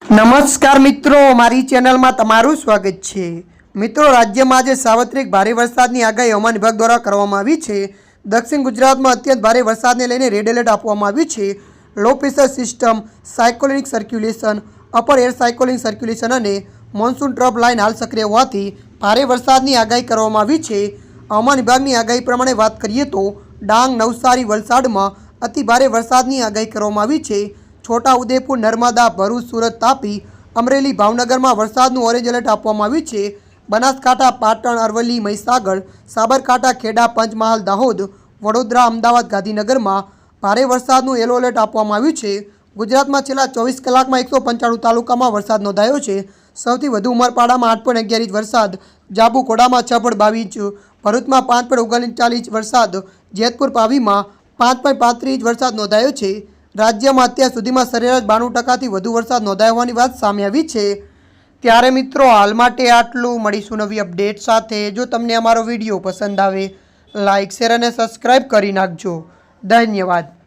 નમસ્કાર મિત્રો, મારી ચેનલમાં તમારું સ્વાગત છે। મિત્રો, રાજ્યમાં આજે સાર્વત્રિક ભારે વરસાદની આગાહી હવામાન વિભાગ દ્વારા કરવામાં આવી છે। દક્ષિણ ગુજરાતમાં અત્યંત ભારે વરસાદને લઈને રેડ એલર્ટ આપવામાં આવ્યું છે। Low pressure system, cyclonic circulation, upper air cyclonic circulation અને મોન્સૂન ટ્રફ લાઇન હાલ સક્રિય હોવાથી ભારે વરસાદની આગાહી કરવામાં આવી છે। હવામાન વિભાગની આગાહી પ્રમાણે વાત કરીએ તો ડાંગ, નવસારી, વલસાડમાં અતિ ભારે વરસાદની આગાહી કરવામાં આવી છે। છોટાઉદેપુર, નર્મદા, ભરૂચ, સુરત, તાપી, અમરેલી, ભાવનગરમાં વરસાદનું ઓરેન્જ એલર્ટ આપવામાં આવ્યું છે। બનાસકાંઠા, પાટણ, અરવલ્લી, મહીસાગર, સાબરકાંઠા, ખેડા, પંચમહાલ, દાહોદ, વડોદરા, અમદાવાદ, ગાંધીનગરમાં ભારે વરસાદનું યલો એલર્ટ આપવામાં આવ્યું છે। ગુજરાતમાં છેલ્લા 24 કલાકમાં 195 તાલુકામાં વરસાદ નોંધાયો છે। સૌથી વધુ ઉમરપાડામાં 8.11 ઇંચ વરસાદ, જાબુકોડામાં 6.22 ઇંચ, ભરૂચમાં 5.39 ઇંચ વરસાદ, જેતપુર પાવીમાં 5.35 ઇંચ વરસાદ નોંધાયો છે। રાજ્યમાં અત્યાર સુધીમાં સરેરાશ 92%થી વધુ વરસાદ નોંધાયો હોવાની વાત સામે આવી છે। ત્યારે મિત્રો, હાલ માટે આટલું। મળીશું નવી અપડેટ સાથે। જો તમને અમારો વિડીયો પસંદ આવે, લાઇક, શેર અને સબસ્ક્રાઈબ કરી નાખજો। ધન્યવાદ।